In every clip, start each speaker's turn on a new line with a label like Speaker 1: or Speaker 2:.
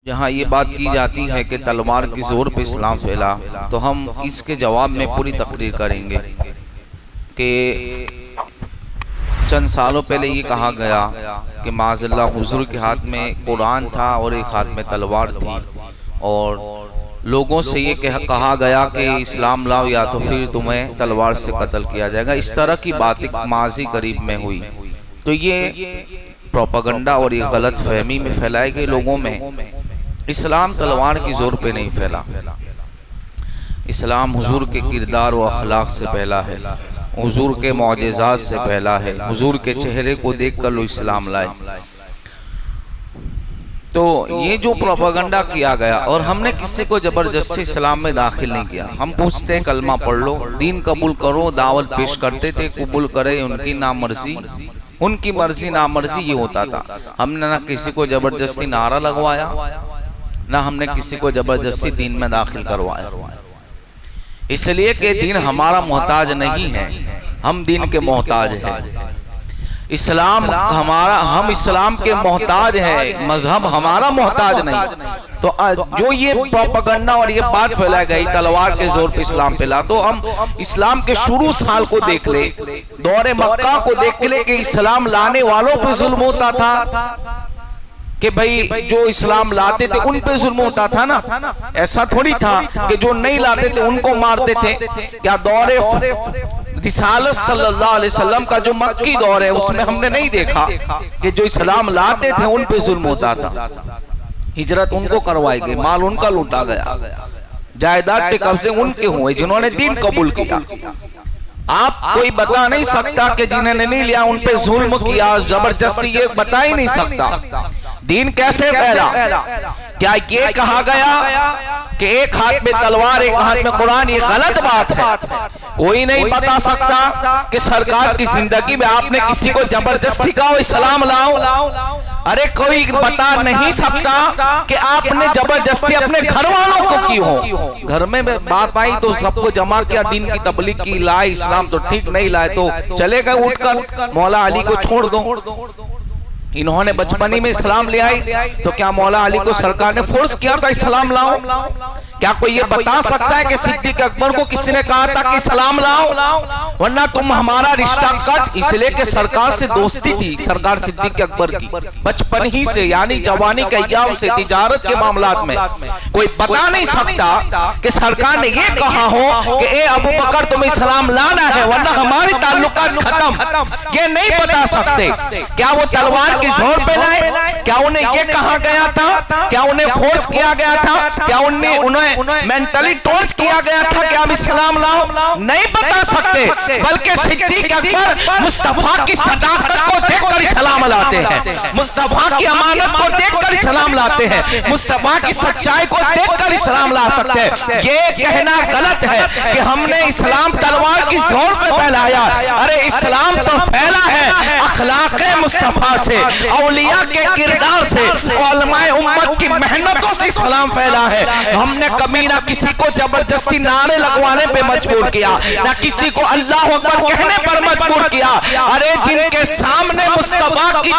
Speaker 1: जहाँ ये बात की जाती है कि तलवार की जोर पे इस्लाम फैला, तो हम इसके जवाब में पूरी तकरीर करेंगे कि चंद सालों पहले ये कहा गया कि माज़अल्लाह हुजूर के हाथ में कुरान था और एक हाथ में तलवार थी, और लोगों से ये कहा गया कि इस्लाम लाओ या तो फिर तुम्हें तलवार से कत्ल किया जाएगा। इस तरह की बातें माजी करीब में हुई, तो ये प्रोपेगेंडा और ये गलत फहमी में फैलाए गए लोगों में। इस्लाम तलवार की जोर पे नहीं फैला, इस्लाम हुजूर के किरदार व अखलाक से पहला है, हुजूर के मौजज़ात से पहला है, हुजूर के चेहरे को देखकर लोग इस्लाम लाए। तो ये जो प्रोपेगेंडा किया गया, और हमने किसी को जबरदस्ती इस्लाम में दाखिल नहीं किया। हम पूछते हैं कलमा पढ़ लो, दीन कबूल करो, दावत पेश करते थे, कबूल करे, उनकी नामर्जी, उनकी मर्जी नामर्जी ये होता था। हमने ना किसी को जबरदस्ती नारा लगवाया, ना हमने किसी को जबरदस्ती दीन में दाखिल करवाया, इसलिए कि दीन हमारा मोहताज नहीं है, हम दीन के मोहताज हैं। इस्लाम हमारा, हम इस्लाम के मोहताज हैं, मजहब हमारा मोहताज नहीं। तो जो ये प्रोपेगेंडा और ये बात फैलाई गई तलवार के जोर पे इस्लाम फैला, तो हम इस्लाम के शुरू साल को देख ले, दौरे मक्का को देख ले कि इस्लाम लाने वालों पे जुल्म होता था कि भाई जो इस्लाम लाते थे उन पे जुल्म होता था ना। ऐसा थोड़ी था कि जो नहीं लाते थे उनको मारते थे। क्या दौरे रिसालत सल्लल्लाहु अलैहि वसल्लम का जो मक्की दौर है उसमें हमने नहीं देखा कि जो इस्लाम लाते थे उन पे जुल्म होता था। हिजरत उनको करवाई गई, माल उनका लूटा गया, जायदाद पे कब्जे उनके हुए जिन्होंने दीन कबूल किया। आप कोई बता नहीं सकता कि जिन्होंने नहीं लिया उन पे जुल्म किया, जबरदस्ती, ये बता ही नहीं सकता। दीन कैसे फैला? क्या ये कहा गया कि एक हाथ में तलवार एक हाथ में कुरान, ये गलत बात है। कोई नहीं बता सकता कि सरकार की जिंदगी में आपने किसी को जबरदस्ती कहा इस्लाम लाओ। अरे कोई बता नहीं सकता कि आपने जबरदस्ती अपने घर वालों को की हो। घर में बात आई तो सबको जमा किया, दीन की तबलीग की, लाए इस्लाम तो ठीक, नहीं लाए तो चले गए उठकर, मौला अली को छोड़ दो। इन्होंने बचपनी में इस्लाम ले आई, तो क्या मौला अली को सरकार ने फोर्स किया था इस्लाम लाओ? क्या कोई ये बता सकता है कि सिद्दीक अकबर को किसी ने कहा था कि सलाम लाओ, वरना तुम हमारा रिश्ता कट? इसलिए कि सरकार से दोस्ती थी, सरकार सिद्दीक अकबर की बचपन ही से, यानी जवानी के अय्याम से तिजारत के मामलात में। कोई बता नहीं सकता कि सरकार ने ये कहा हो कि ए अबू बकर तुम्हें इस्लाम लाना है वरना हमारे ताल्लुकात खत्म। ये नहीं बता सकते। क्या वो तलवार की जोर पे लाए? क्या उन्हें ये कहा गया था? क्या उन्हें फोर्स किया गया था? क्या उन्हें मेंटली टॉर्च किया गया था कि आप इस्लाम लाओ? नहीं बता सकते। बल्कि सिद्दीक अकबर मुस्तफा की सदाकत को देखकर इस्लाम लाते हैं, मुस्तफा की अमानत को देखकर इस्लाम लाते हैं, मुस्तफा की सच्चाई को देखकर इस्लाम ला सकते हैं। ये कहना गलत है कि हमने इस्लाम तलवार की जोर पे फैलाया। अरे इस्लाम तो फैला है अखलाक़े मुस्तफा से, औलिया के किरदार से, उलमाए उम्मत की मेहनतों से इस्लाम फैला है। हमने कभी ना किसी को जबरदस्ती नारे लगवाने पे मजबूर किया, ना किसी को अल्लाह अकबर कहने पर मजबूर किया। अरे जिनके सामने मुस्तफा की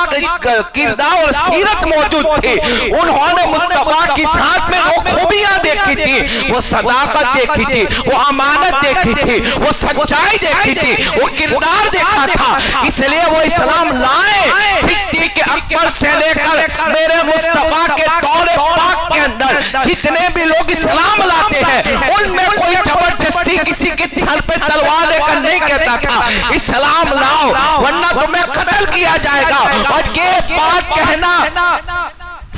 Speaker 1: किरदार और सीरत मौजूद थी, उन्होंने मुस्तफा की साथ में वो खूबियां देखी थी, वो सदाकत देखी थी, वो अमानत देखी थी, वो सच्चाई देखी थी, वो किरदार देखा था, इसलिए वो इस्लाम लाए। सिद्दीक अकबर से लेकर मेरे मुस्तफा के दौरे पाक के अंदर जितने भी लोग इस्लाम लाते हैं उनमें कोई जबरदस्ती किसी के सर पे तलवार लेकर नहीं कहता था इस्लाम लाओ वरना तुम्हें कत्ल किया जाएगा। और ये बात कहना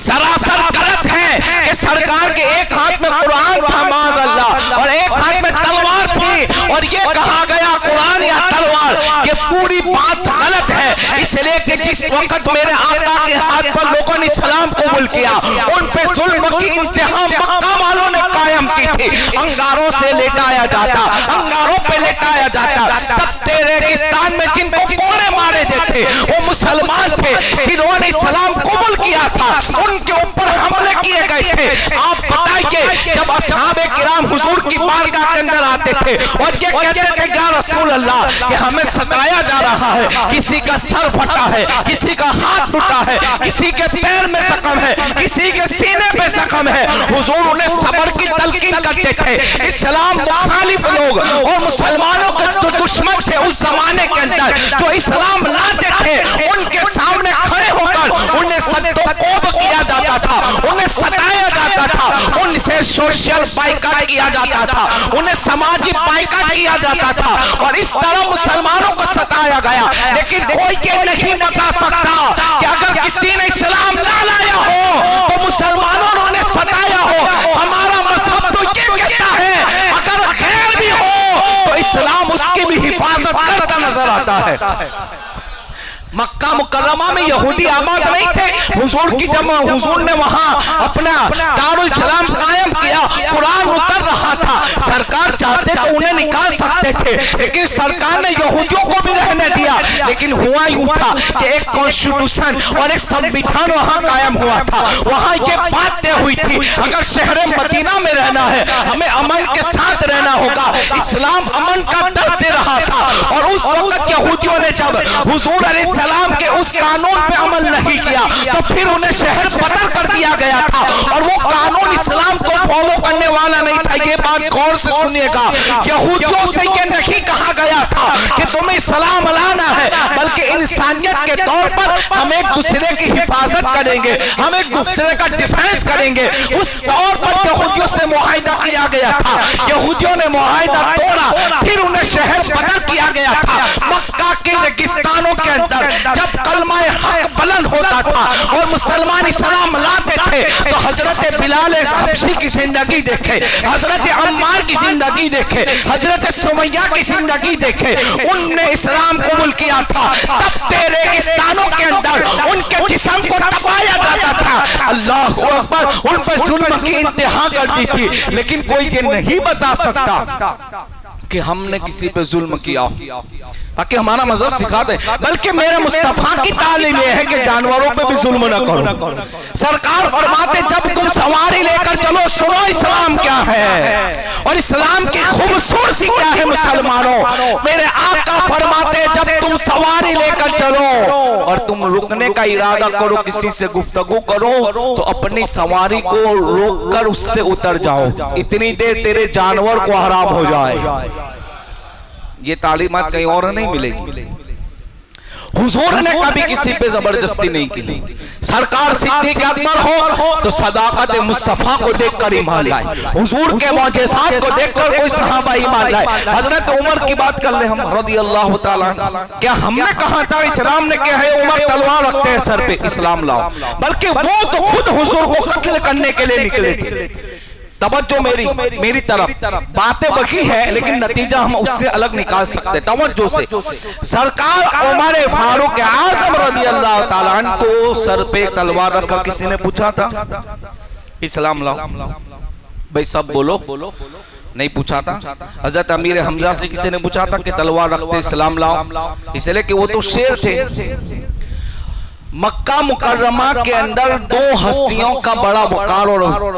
Speaker 1: सरासर गलत है कि सरकार के एक हाथ में कुरान था माज़अल्लाह और एक हाथ में तलवार थी, और ये कहा गया कुरान या तलवार, ये पूरी बात गलत है। इसलिए कि जिस वक्त मेरे आका के हाथ पर लोगों ने इस्लाम कबूल किया, उन पे जुल्म की इंतहा मक्का वालों ने कायम की थी। अंगारों से लेटाया जाता, अंगारों पे लेटाया जाता। तब तेरे रेगिस्तान में जिनको कोड़े मारे जाते वो मुसलमान थे जिन्होंने इस्लाम कबूल किया था, उनके ऊपर हमले किए गए थे। आप बताइए जब असहाबे किराम हुजूर की बारगाह के अंदर आते थे और ये कहते थे या रसूल अल्लाह कि हमें सताया जा रहा है, किसी का सर फटा है, किसी का हाथ टूटा है, किसी के पैर में जख्म है, किसी के सीने पे जख्म कम है। हुजूर उन्हें सब्र की तलकीन करते थे। इस्लाम मुखालिफ लोग और मुसलमानों के जो दुश्मन थे उस जमाने के अंदर जो इस्लाम लाते थे, उनके सामने खड़े होकर उन्हें सत्तोकोब किया जाता था, उन्हें सताया जाता था, उनसे सोशल बाइकाट किया जाता था, उन्हें समाजी बाइकाट किया जाता था और इस तरह मुसलमानों को सताया गया। लेकिन कोई ये नहीं बता सकता कि अगर किसी ने इस्लाम ना लाया हो तो मुसलमानों ने उन्हें सताया हो। हमारा मजहब तो ये कहता है अगर खैर भी हो तो इस्लाम उसकी भी हिफाजत करता नजर आता है। मक्का मुकर्रमा में यहूदी आबाद नहीं थे। हुजूर की जब हुजूर ने वहां अपना दारुल इस्लाम कायम किया, कुरान उतर रहा था, सरकार चाहते तो उन्हें निकाल सकते थे, लेकिन सरकार ने यहूदियों को भी रहने दिया। लेकिन हुआ यूं था कि एक कॉन्स्टिट्यूशन और एक संविधान वहां कायम हुआ था। वहां ये बात तय हुई थी अगर शहर मदीना में रहना है हमें अमन के साथ रहना होगा। इस्लाम अमन का दर्ज दे रहा था और उस वक्त यहूदियों ने जब हुजूर सलाम के उस कानून पे अमल नहीं किया तो फिर उन्हें शहर बदल कर दिया गया था और वो कानून इस्लाम को फॉलो करने वाला नहीं था। ये बात गौर से सुनिएगा, यहूदियों से ये नहीं कहा गया था कि तुम्हें इस्लाम लाना है, बल्कि इंसानियत के तौर पर हम एक दूसरे की हिफाजत करेंगे, हम एक दूसरे का डिफेंस करेंगे। उस तौर पर यहूदियों से मुआहिदा किया गया था। यहूदियों ने मुआहिदा तोड़ा, फिर उन्हें शहर बदल किया गया था। मक्का के रेगिस्तानों के अंदर जब कलमाए हक बुलंद होता था और मुसलमान इस्लाम लाते थे तो हजरत बिलाल हबशी की जिंदगी देखे, हजरत अम्मार की जिंदगी देखे, हजरत सुमैया की जिंदगी देखे, उनने इस्लाम कबूल किया था। तब तेरे रेगिस्तानों के अंदर उनके जिस्म को तपाया जाता था। अल्लाह अकबर, उन पर जुल्म की इंतहा कर दी थी। लेकिन कोई ये नहीं बता सकता कि हमने किसी पे जुल्म किया, ताकि हमारा मजहब सिखाते, बल्कि मेरे मुस्तफा की तालीम यह है कि जानवरों पे भी जुल्म न करो। सरकार फरमाते जब तुम सवारी लेकर चलो सुनो इस्लाम क्या है और इस्लाम की खूबसूरती क्या है। मुसलमानों, मेरे आका फरमाते जब तुम सवारी लेकर चलो और तुम रुकने का इरादा करो, किसी से गुफ्तगू करो तो अपनी सवारी को रोककर उससे उतर जाओ, इतनी देर तेरे जानवर को हराम हो जाए। ये तालीमात कहीं और नहीं मिलेगी। हुजूर ने कभी किसी पे जबरदस्ती नहीं की। सरकार सिद्दीक अकबर हो तो सदाकत मुस्तफा को देखकर ईमान लाए, हुजूर के मौजज़ात को देखकर कोई सहाबा ईमान लाए। हजरत उमर की बात कर ले हम रज़ी अल्लाह ताला, क्या हमने कहा था इस्लाम ने क्या है उमर तलवार रखते हैं सर पे इस्लाम लाओ, बल्कि वो तो खुद हुजूर को कत्ल करने के लिए निकले थे। तवज्जो मेरी तरफ, बातें बकी है लेकिन नतीजा हम उससे अलग निकाल सकते। तवज्जो से, सरकार उमर फारूक आज़म रज़ी अल्लाह ताला अन्हु को सर पे तलवार रखकर किसी ने पूछा था इस्लाम लाओ, भाई सब बोलो, नहीं पूछा था। हजरत अमीर हमजा से किसी ने पूछा था कि तलवार रखते इस्लाम लाओ, इसलिए कि वो तो शेर थे। मक्का मुकर्रमा के अंदर दो हस्तियों का बड़ा वकार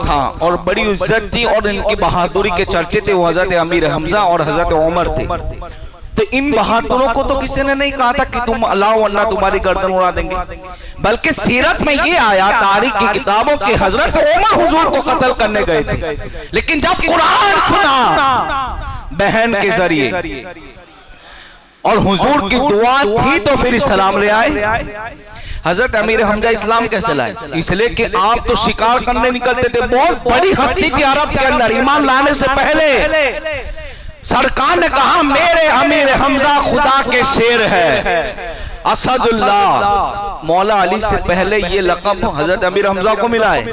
Speaker 1: था और बड़ी इज्जत थी और इनकी बहादुरी के चर्चे थे, वो हजरत अमीर हमजा और हजरत उमर थे। तो इन बहादुरों को तो किसी ने नहीं कहा था कि तुम अल्लाह अल्लाह तुम्हारी गर्दन उड़ा देंगे, बल्कि सीरत में ये आया तारीख की किताबों के हजरत उमर हुजूर को कत्ल करने गए थे। लेकिन जब कुरान सुना बहन के जरिए और हुजूर की दुआ थी तो फिर इस्लाम ले आए। हजरत अमीर हमजा इस्लाम कैसे लाए? इसलिए कि आप तो शिकार करने निकलते थे, बहुत बड़ी हस्ती थी अरब के अंदर। ईमान लाने से पहले सरकार ने कहा मेरे अमीर हमजा खुदा के शेर है, असदुल्लाह। मौला अली से पहले ये लक़ब हजरत अमीर हमजा को मिला है,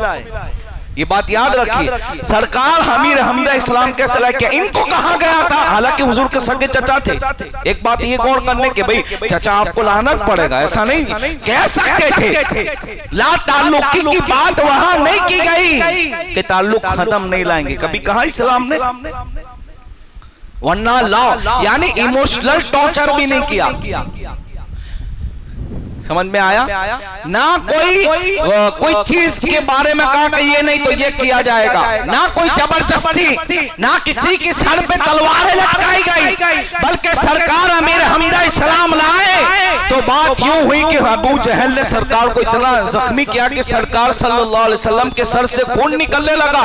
Speaker 1: ये बात याद रखिए। सरकार अमीर हमजा इस्लाम कैसे लाए? क्या इनको कहा गया था? हालांकि हुजूर के सगे चचा थे। एक बात ये गौर करने के भाई चचा आपको लानत पड़ेगा ऐसा नहीं कह सकते थे। ला ताल्लुकी की बात वहां नहीं की गई कि ताल्लुक खत्म नहीं लाएंगे, कभी कहा इस्लाम ने, वरना ला यानी इमोशनल टॉर्चर भी नहीं किया। समझ में आया ना? कोई चीज के बारे में कहा कि ये नहीं तो ये किया जाएगा, ना कोई जबरदस्ती, ना किसी की सर पे तलवारें लटकाई गई, बल्कि सरकार अमीर हमजा इस्लाम लाए तो बात यूं हुई कि अबू जहल ने सरकार को इतना जख्मी किया कि सरकार सल्लल्लाहु अलैहि वसल्लम के सर से खून निकलने लगा।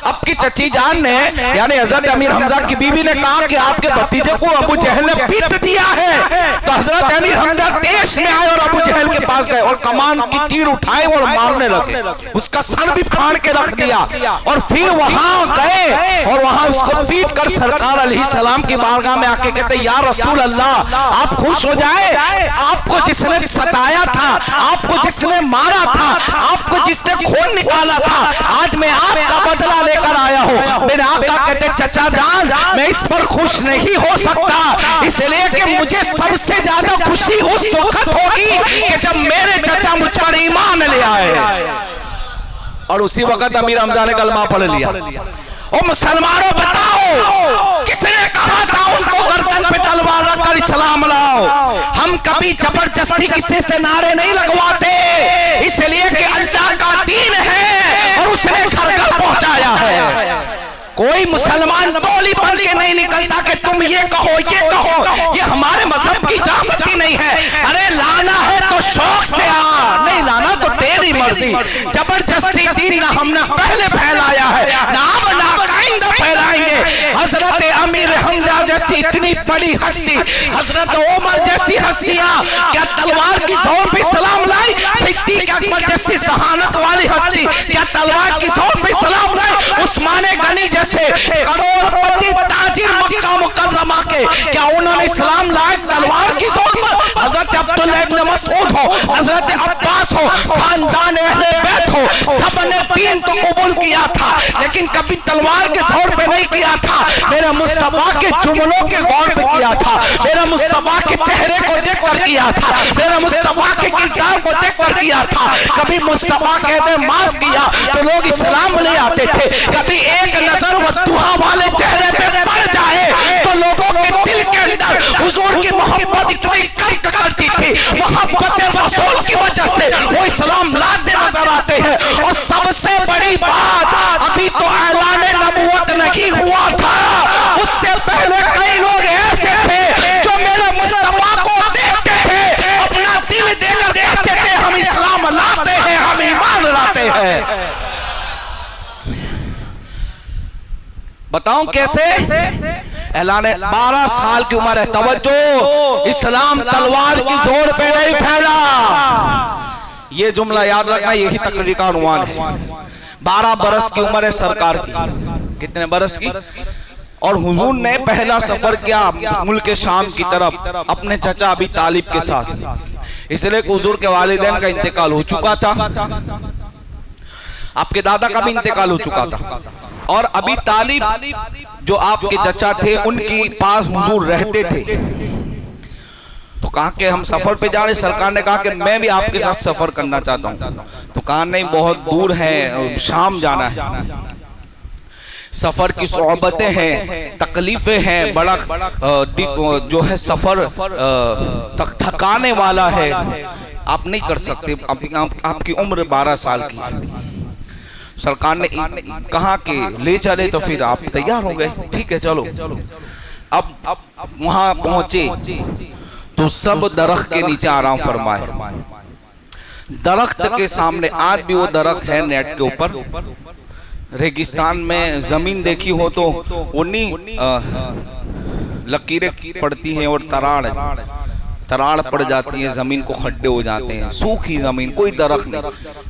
Speaker 1: अब की चची जान ने यानी हजरत अमीर हमजा की बीवी ने कहा कि आपके भतीजे को अबू जहल ने पीट दिया है। तो हजरत अमीर हमजा तेज में आए और अबू जहल के पास गए और कमान की तीर उठाए और मारने लगे, उसका सर भी फाड़ के रख दिया। और फिर वहां गए और वहां उसको पीट कर सरकार अलैहिस्सलाम की बारगाह में आके कहते या रसूल अल्लाह, आप खुश हो जाए, आपको जिसने सताया था, आपको जिसने मारा था, आपको जिसने खून निकाला था, आज मैं आपका बदला लेकर आया हूं। मेरे आका कहते चचा जान, मैं इस पर खुश नहीं हो सकता, इसलिए कि मुझे सबसे ज्यादा खुशी उस वक्त होगी कि जब मेरे चचा मुझ पर ईमान ले आए। और उसी वक्त अमीर हमजा ने कलमा पढ़ लिया। ओ मुसलमानों बताओ, किसने कहा था उनको गर्दन पे तलवार रखकर इस्लाम लाओ? हम कभी जबरदस्ती किसी से नारे नहीं लगवाते, इसलिए कि अल्लाह का दीन है और उसने घर घर पहुंचाया है। कोई मुसलमान बोली बन के नहीं निकलता कि तुम ये कहो, ये हमारे मजहब की इजाजत ही नहीं है। अरे लाना है तो शौक से आ, नहीं लाना तो तेरी मर्जी। जबरदस्ती दीन ना हमने पहले फैलाया है, ना अब ना आइंदा फैलाएंगे। हजरत अमीर हमजा जैसी इतनी बड़ी हस्ती, हजरत उमर जैसी हस्तियां क्या तलवार की जोर पे सलाम लाई? सिद्दीक अकबर जैसी सहानत वाली हस्ती क्या तलवार की जोर पे सलाम लाई? उस्मान गनी जैसे करोड़पति ताजिर मक्का मुकर्रमा के क्या उन्होंने इस्लाम लाए तलवार की जोर पर? हजरत अब्दुल्लाह इब्न मसऊद हो, हजरत अब्बास हो, खानदान अहले बैत हो, सबने दीन तो कबूल किया था, लेकिन कभी तलवार के जोर पे नहीं किया था। मेरे मुस्तफा के जुमलों के गौर पे किया था, मेरे मुस्तफा के चेहरे को देखकर किया था, मेरे मुस्तफा के किरदार को देखकर किया था। कभी मुस्तफा कहते माफ किया तो लोग इस्लाम ले आते थे, कभी एक नजर वद्दुहा वाले चेहरे पे पड़ जाए तो लोगों के दिल के अंदर हुजूर की मोहब्बत इतनी कट करती थी, मोहब्बत रसूल की वजह से वो इस्लाम लाते नजर आते हैं। और सबसे बड़ी बात, अभी तो ऐलान नबूवत नहीं हुआ था, उससे पहले कई लोग ऐसे थे जो मेरे मुस्तफा को देखते थे, अपना दिल देकर कहते थे हम इस्लाम लाते हैं, हम ईमान लाते हैं। बताऊं कैसे? ऐलान 12 साल की उम्र है, तवज्जो, इस्लाम तलवार की जोर पे नहीं फैला। ये जुमला याद रखना, यही तकरीर का अनुमान है। 12 बरस की उम्र है सरकार की। कितने बरस की? और हुजूर ने पहला सफर किया मुल्क शाम की तरफ अपने चचा अबी तालिब के साथ, इसलिए हुजूर के वालिदैन का इंतकाल हो चुका था, आपके दादा का भी इंतकाल हो चुका था। और अबी तालिब जो आपके चचा थे उनके पास हुजूर रहते थे। तो कहा कि हम सफर पे जा रहे, सरकार ने कहा कि मैं भी आपके साथ सफर करना चाहता हूँ। तो कहा नहीं, बहुत दूर है, शाम जाना है, सफर की सोहबतें हैं, तकलीफें हैं, बड़ा जो है सफर थकाने वाला है, आप नहीं कर सकते, आपकी उम्र 12 साल की है। सरकार ने कहा कि ले चले, तो फिर आप तैयार हो गए, ठीक है चलो। अब वहां पहुंचे तो सब दरख्त के नीचे आराम फरमाए। दरख्त के सामने आज भी वो दरख्त है नेट के ऊपर। रेगिस्तान में जमीन देखी हो तो उन्हीं लकीरें पड़ती हैं और तराड़ पड़ जाती है, जमीन को खड्डे हो जाते हैं, सूखी जमीन, कोई दरख्त नहीं।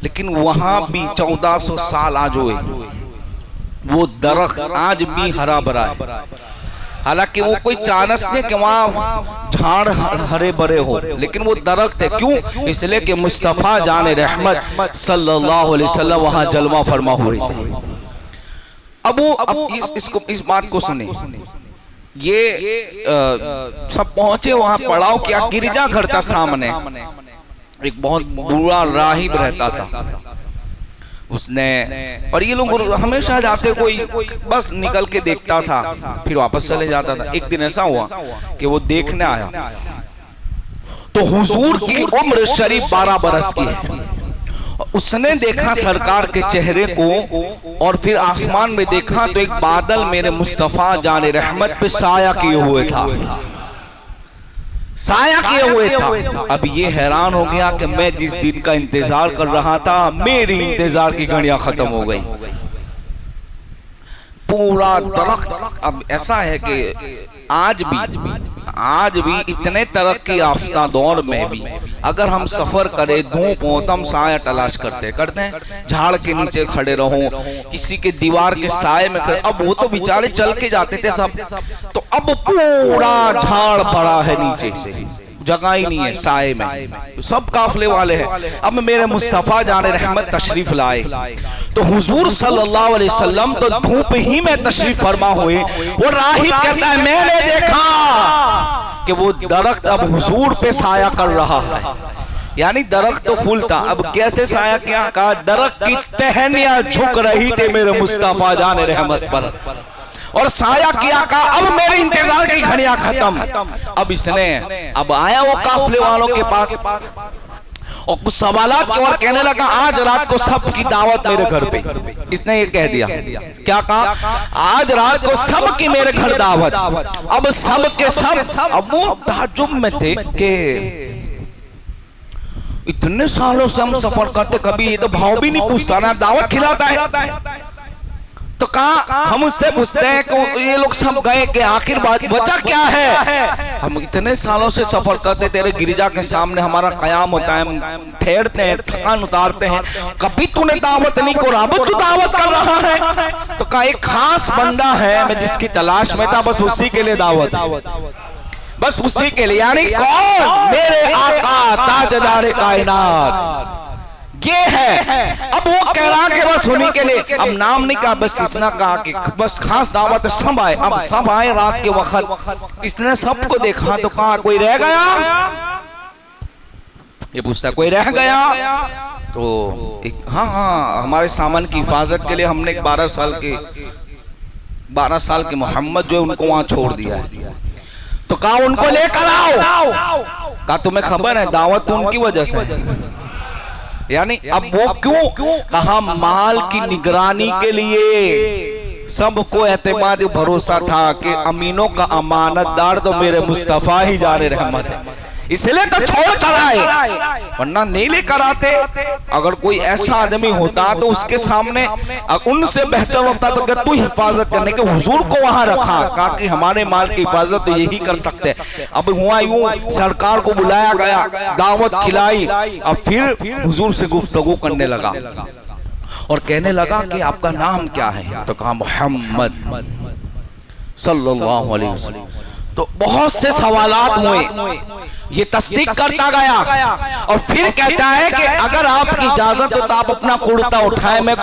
Speaker 1: लेकिन वहां भी 1400 साल आज हुए, वो दरख्त आज भी हरा भरा है। हालांकि वो कोई चानस नहीं कि वहां झाड़ हरे भरे हो, लेकिन वो दरख्त है। क्यों? इसलिए कि मुस्तफा जाने रहमत सल्लल्लाहु अलैहि वसल्लम वहां जलवा फरमा हुए थे। अब इस बात को सुने, ये सब पहुंचे वहां, पड़ाव किया, गिरजा घर था सामने, एक बहुत बुरा राहिब रहता था उसने। और ये लोग हमेशा जाते, कोई बस निकल के देखता था फिर वापस चले जाता था। एक दिन ऐसा हुआ कि वो देखने आया तो हुजूर की उम्र शरीफ 12 बरस की है। उसने देखा सरकार के चेहरे को और फिर आसमान में देखा तो एक बादल मेरे मुस्तफा जाने रहमत पे साया किए हुए था, साया किए हुए था। अब ये हैरान हो गया कि मैं जिस दिन का इंतजार कर रहा था, मेरी इंतजार की घड़ियां खत्म हो गई। पूरा दरख्त, अब ऐसा है कि आज भी इतने तरक्की याफ्ता दौर में भी अगर हम सफर करें, धूप हो तो हम साया तलाश करते हैं, झाड़ के नीचे खड़े रहो, किसी के दीवार के साए में खड़े। अब वो तो बेचारे चल के जाते थे सब, तो अब पूरा झाड़ पड़ा है नीचे से, जगह ही नहीं है साए में, सब काफले वाले हैं। अब मेरे मुस्तफा जाने रहमत तशरीफ लाए तो हुजूर सल्लल्लाहु अलैहि वसल्लम तो धूप ही में तशरीफ फरमा हुए। वो राहिब कहता है मैंने देखा कि वो दरख्त अब हुजूर पे साया कर रहा है, यानी दरख्त तो फूल था, अब कैसे साया किया? कहा दरख्त की टहनियां झुक रही थी मेरे मुस्तफा जाने रहमत पर, और साया किया। कहा अब मेरे इंतजार की घड़ियां खत्म। अब इसने अब आया वो काफले वालों के पास और कुछ सवालात की और कहने लगा आज रात को सबकी दावत मेरे घर पे। इसने ये कह दिया, क्या कहा? आज रात को सबकी मेरे घर दावत। अब सब के सब अब वो ताज्जुब में थे कि इतने सालों से हम सफर करते, कभी ये तो भाव भी नहीं पूछता ना, दावत खिलाता है। तो कहा हम उससे पूछते हैं कि ये लोग सब गए कि आखिर बात वजह क्या है? हम इतने सालों से सफर करते, तेरे गिरजा के सामने हमारा कयाम होता है, हम ठहरते हैं, थकान उतारते हैं, कभी तूने दावत नहीं को, अब तू दावत कर रहा है। तो कहा एक खास बंदा है मैं जिसकी तलाश में था, बस उसी के लिए दावत, बस उसी के लिए। यानी कौन? मेरे आका ताजदार कायनात, ये है। अब वो कह रहा कि बस उन्हीं के लिए, अब नाम नहीं कहा, बस इसने कहा कि बस खास दावत सब आए। अब सब आए रात के वक्त, इसने सबको देखा तो कहा कोई रह गया? ये पूछता कोई रह गया? तो एक हाँ हमारे सामान की हिफाजत के लिए हमने एक 12 साल के मोहम्मद जो है उनको वहां छोड़ दिया है। तो कहा उनको लेकर आओ। कहा तुम्हें खबर है दावत तो उनकी वजह से, यानी अब वो क्यों? कहा माल की निगरानी के लिए सबको एतमाद भरोसा था कि अमीनों का अमानतदार तो मेरे मुस्तफा ही जाने रहमत है, इसलिए तो छोड़ कर आए, वरना नहीं लेकर आते। अगर कोई ऐसा आदमी होता तो उसके सामने उनसे बेहतर होता तो कि तू हिफाजत करने के हुजूर को वहां रखा, कहा कि हमारे माल की हिफाजत तो यही कर सकते हैं। अब हुआ यूं, सरकार को बुलाया गया, दावत खिलाई, अब फिर हुजूर से गुफ्तगू करने लगा और कहने लगा कि आपका नाम क्या है? तो कहा मोहम्मद सल्लल्लाहु अलैहि वसल्लम। तो बहुत से सवालात हुए, ये तस्दीक करता गया और फिर कहता है कि अगर आपकी इजाजत हो तो आप अपना कुर्ता उठाए, मैं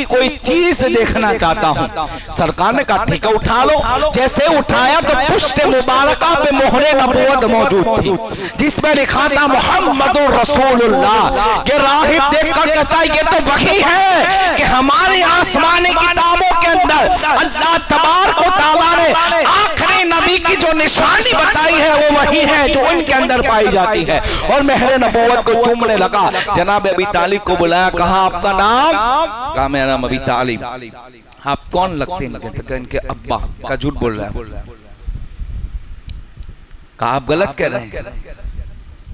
Speaker 1: कोई चीज देखना चाहता हूँ। सरकार ने कहा ठीक है उठा लो। जैसे उठाया तो पुष्ट मुबारका पे मोहरे नबूवत मौजूद थी जिसमें लिखा था मुहम्मदुर रसूलुल्लाह। ये राहिब देखकर कहता है ये तो वही है कि हमारी आसमानी किताबों के अंदर अल्लाह तबारक व तआला ने आखिरी नबी की जो निशानी बताई है वो वही है जो इनके अंदर पाई जाती है। और महरे नबूवत को चूमने लगा। जनाब अबी तालिब को बुलाया, कहा आपका नाम? कहा मेरा नाम अबी तालिब। आप कौन लगते हैं? इनके अब्बा। का झूठ बोल रहा है। कहा आप गलत कह रहे हैं।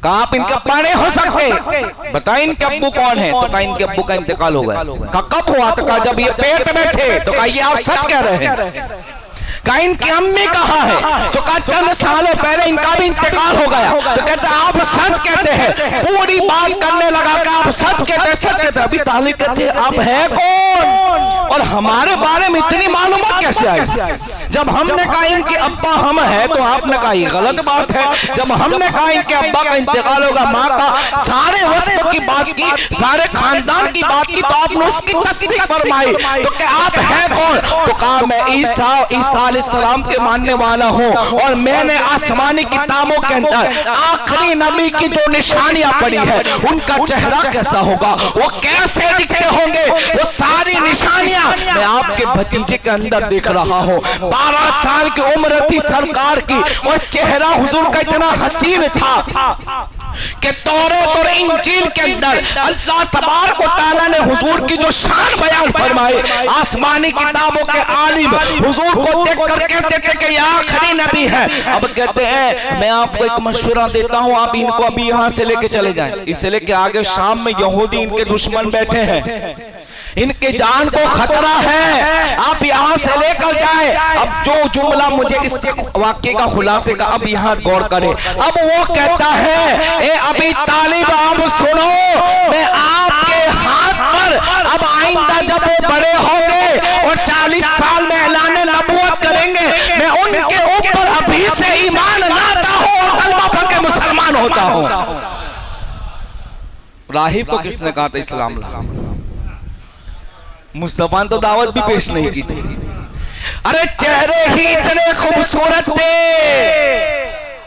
Speaker 1: कहा आप इनके अब्बा नहीं हो सकते, बताए इनके अब्बू कौन है? तो कहा इनके अब्बू का इंतकाल हो गया। कहा कब हुआ? तो कहा जब ये पेट में थे। तो कहा ये आप सच कह रहे हैं। कहा इनकी अम्मी कहाँ है? तो कहा चंद सालों पहले इनका भी इंतकाल हो गया। तो कहते आप सच कहते हैं। पूरी बात करने लगा कि आप सच कहते, सच कहते। अभी तालिब कहते आप है कौन और हमारे बारे में इतनी मालूमात कैसे आई? जब हमने कहा इनके अब्बा हम है तो आपने कहा ये गलत बात है। जब हमने कहा इनके अब्बा का इंतकाल होगा, माँ का सारे वस्फ की बात की, सारे खानदान की बात की, तो आपने उसकी तस्दीक फरमाई। तो क्या आप है कौन? तो कहा मैं ईसा अलैहिस्सलाम के मानने वाला हूँ और मैंने आसमानी किताबों के अंदर आखिरी नबी की जो निशानियां पड़ी है उनका चेहरा कैसा होगा, वो कैसे दिखते होंगे, वो सारी निशानियां
Speaker 2: मैं आपके भतीजे के अंदर देख रहा हूँ। 12 साल की उम्र थी सरकार की और चेहरा हुजूर का इतना हसीन था कि तौरात और इंजील के अंदर अल्लाह तबारक व तआला ने हुजूर की जो शान बयान फरमाई, आसमानी किताबों के आलिम हुजूर को देख कर कहते थे कि ये आखिरी नबी है। अब कहते हैं मैं आपको एक मशवरा देता हूं, आप इनको अभी यहां से लेके चले जाएं। इससे लेके आगे शाम में यहूदी इनके दुश्मन बैठे हैं, इनके जान को खतरा है, आप यहां से लेकर जाए। अब जो जुमला मुझे इस वाक्य का खुलासे का अब यहां गौर करें। अब वो कहता है ए अभी तालिब आप सुनो, मैं आपके हाथ पर अब आइंदा जब वो बड़े होंगे और 40 साल में ऐलान नबूवत करेंगे, मैं उनके ऊपर अभी से ईमान लाता हूं और कलमा पढ़ के मुसलमान होता हूं। राहिब को किसने कहा था इस्लाम ला? मुस्तफा ने तो दावत भी पेश नहीं की थी। अरे चेहरे ही इतने खूबसूरत थे।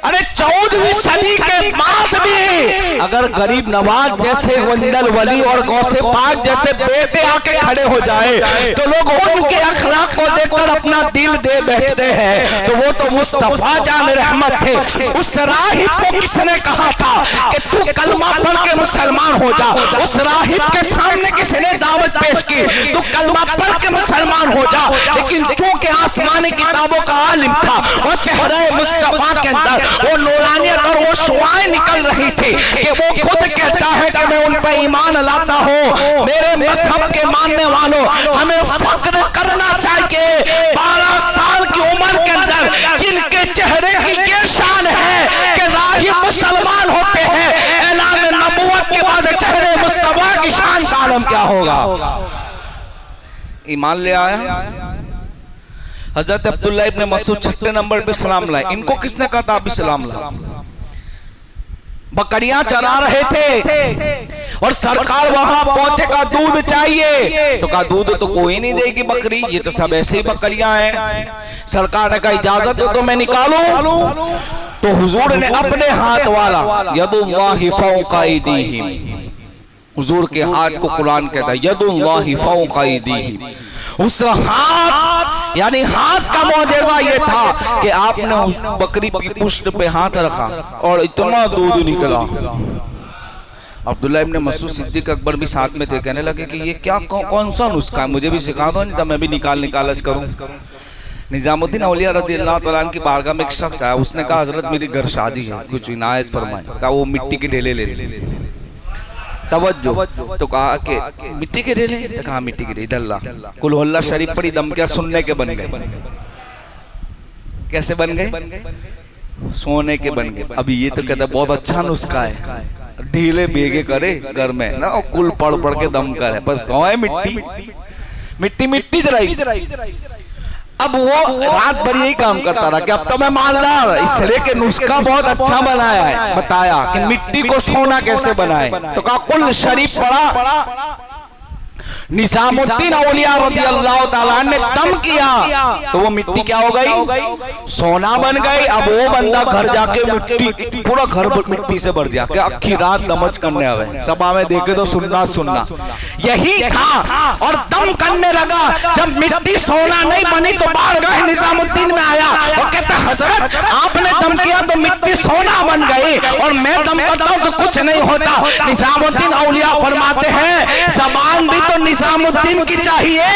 Speaker 2: अरे 14वीं सदी के बाद भी अगर गरीब नवाज जैसे वंदल वली और गौसे पाक जैसे बेटे आके खड़े हो जाए तो लोग उनके अखलाक को देखकर अपना दिल दे बैठते हैं। तो वो तो मुस्तफा जान रहमत थे। उस राहिब को किसने कहा था कि तू कलमा पढ़ के मुसलमान हो जा? उस राहिब के सामने किसने दावत पेश की तू कलमा पढ़ के मुसलमान हो जा? लेकिन चूंकि आसमानी किताबों का आलिम था और चेहरे मुस्तफा के अंदर वो नूरानियत और वो शुआएं निकल रही थी कि वो खुद कहता है कि मैं उन पर ईमान लाता हूँ। मेरे मजहब के मानने वालों, हमें फख्र करना चाहिए 12 साल की उम्र के अंदर जिनके चेहरे की ये शान है कि राहिब मुसलमान होते हैं। ऐलान नबूवत के बाद चेहरे मुस्तफा की शान का आलम क्या होगा? ईमान ले आया। हजरत अब्दुल्लाह इब्न मसूद 6 नंबर पे सलाम लाए। इनको किसने कहा था आप भी सलाम लाए? बकरियां चरा रहे थे और सरकार वहां पहुंचे, का दूध चाहिए तो कहा दूध तो कोई नहीं देगी बकरी, ये तो सब ऐसे ही बकरियां हैं। सरकार ने कहा इजाजत हो तो मैं निकालूं। तो हुजूर ने अपने हाथ वाला यदुल्लाहि फौका अयदीहिम, हुजूर के हाथ को कुरान कहता है यदुल्लाहि फौका अयदीहिम। उस हाथ यानी हाथ का मौजज़ा ये था कि आपने उस बकरी की पुष्ट पे हाथ रखा और इतना दूध निकला। अब्दुल्ला इब्न मसूद सिद्दीक अकबर भी साथ में थे। कहने लगे कि ये क्या कौन सा नुस्खा है, मुझे भी सिखा दो, नहीं तो मैं भी निकाल करूं। निजामुद्दीन औलिया रज़ियल्लाहु तआला अन्हु की बारगाह में एक शख्स आया। उसने कहा हजरत मेरी घर शादी है, कुछ इनायत फरमाए। कहा वो मिट्टी के ढेले ले। तवज्जो। तो कहा कि मिट्टी के ढेले? तो कहा मिट्टी के इधर ला। कुल हुल्ला शरीफ पड़ी, दम क्या सुनने के बन गए। कैसे बन गए? सोने के बन गए। अभी ये तो कहता बहुत अच्छा नुस्खा है, ढीले बेगे करे घर में ना, और कुल पढ़ के दम करे, बस मिट्टी जराई। अब वो रात भर यही काम करता रहा कि अब तो मैं मालदार, इसलिए कि नुस्खा बहुत अच्छा बनाया है, बताया कि मिट्टी को सोना कैसे बनाए। तो कहा कुल शरीफ पड़ा। निजामुद्दीन औलिया रज़ियल्लाहु ताला ने दम किया तो वो मिट्टी क्या हो गई? सोना बन गई। अब वो बंदा घर जाके मिट्टी, पूरा घर मिट्टी से भर दिया कि अक्खी रात नमाज करने आवे, सभा में देखे तो सुनना यही था। और दम करने लगा। जब मिट्टी सोना नहीं बनी तो बारगाह निजामुद्दीन में आया और कहता हजरत आपने दम किया तो मिट्टी सोना बन गई और मैं दम करता हूँ तो कुछ नहीं होता। निजामुद्दीन औलिया फरमाते हैं ज़बान भी तो निजामुद्दीन की चाहिए,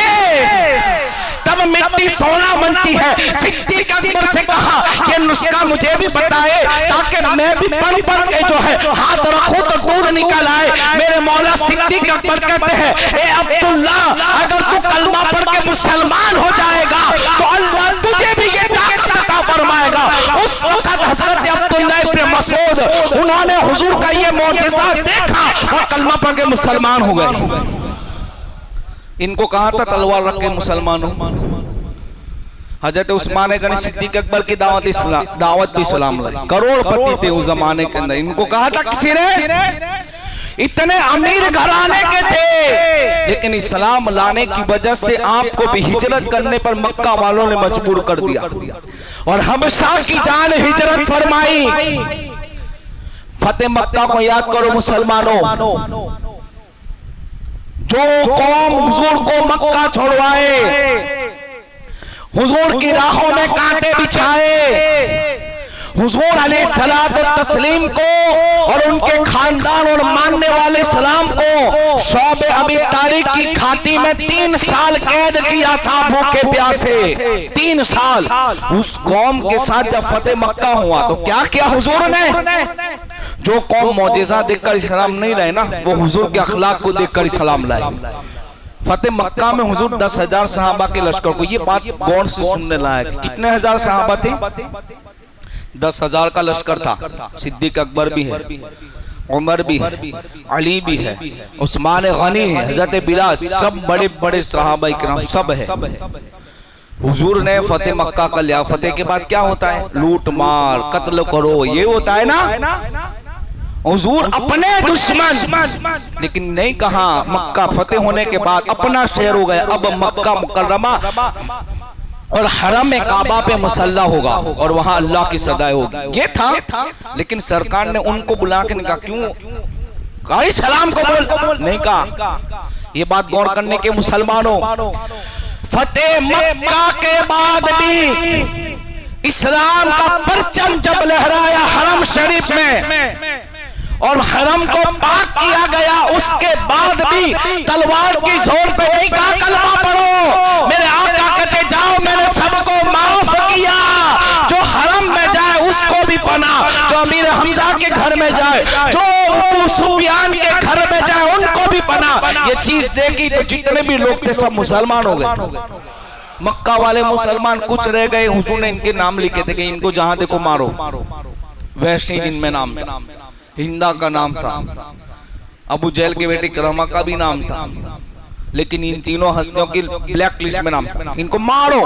Speaker 2: तब मिट्टी सोना बनती है। सिद्दीक अकबर से कहा ये नुस्खा मुझे भी बताए ताकि मैं भी पढ़ के जो है हाथ रखूं तो दूध निकल आए। मेरे मौला सिद्दीक अकबर कहते हैं ए अब्दुल्ला, अगर तू कलमा पढ़ के मुसलमान हो जाएगा तो अल्लाह तुझे भी ये ताकत अता फरमाएगा। उस वक्त हजरत अब्दुल्ला इब्न मसूद उन्होंने हुजूर का ये मौजज़ा देखा और कलमा पढ़ के मुसलमान हो गए। इनको कहा था तलवार रख के मुसलमान हो। हजरत उस्मान गनी सिद्दीक अकबर की दावत भी सलाम लाई, करोड़पति थे उस जमाने के अंदर। इनको कहा था किसी ने, इतने अमीर घराने के थे, लेकिन इस्लाम लाने की वजह से आपको भी हिजरत करने पर मक्का वालों ने मजबूर कर दिया और हबशा की जान हिजरत फरमाई। फतेह मक्का को याद करो मुसलमानों, जो कौम हुजूर को मक्का छोड़वाए, हुजूर की राहों में कांटे बिछाए, हुजूर अलैहिस्सलात व तस्लीम को और उनके खानदान और मानने वाले सलाम को शौबे अबी तारिक की घाटी में 3 साल कैद किया था भूखे प्यासे। 3 साल उस कौम के साथ जब फतेह मक्का हुआ तो क्या किया हुजूर ने? जो कौम मौजिज़ा देखकर इस्लाम नहीं लाए ना, वो हुजूर के अखलाक को देखकर इस्लाम लाए। फतेह मक्का में हुजूर 10,000 सहाबा के लश्कर को, ये बात गौर से सुनने लायक, कितने हजार सहाबा थे? 10,000 का लश्कर था। सिद्दीक अकबर भी है, उमर भी है, अली भी है, उस्मान गनी है, हजरत बिलाल, सब बड़े बड़े सहाबा इकराम सब है। हुजूर ने फतेह मक्का कर लिया। फतेह के बाद क्या होता है? लूट मार, कत्ल करो, ये होता है ना। हुजूर अपने दुश्मन, लेकिन नहीं कहा मक्का फतेह होने के बाद अपना शहर हो गया, अब मक्का मुकर्रमा और हरम में काबा पे मुसल्ला होगा और वहां अल्लाह की सदाएं होगी। ये था, लेकिन सरकार ने उनको बुला के नहीं कहा, क्यों कहा सलाम को बोल, नहीं कहा। ये बात गौर करने के मुसलमानों, फतेह मक्का के बाद भी इस्लाम का परचम जब लहराया हरम शरीफ में और हरम को पाक किया गया, उसके बाद भी तलवार की जोर पे नहीं कहा कलमा पढ़ो। मेरे आका कहते जाओ मैंने सबको माफ किया, जो हरम में जाए उसको भी पनाह, जो अमीर हमजा के घर में जाए, जो अबू सुफियान के घर में जाए उनको भी पनाह। ये चीज देखी तो जितने भी लोग थे सब मुसलमान हो गए। मक्का वाले मुसलमान कुछ रह गए। हुजूर ने इनके नाम लिखे थे कि इनको जहां देखो मारो। वैसे दिन में नाम, हिंदा का नाम था, अबू जहल के बेटे करमा का भी नाम था, लेकिन इन तीनों हस्तियों की ब्लैक लिस्ट में नाम था, इनको मारो।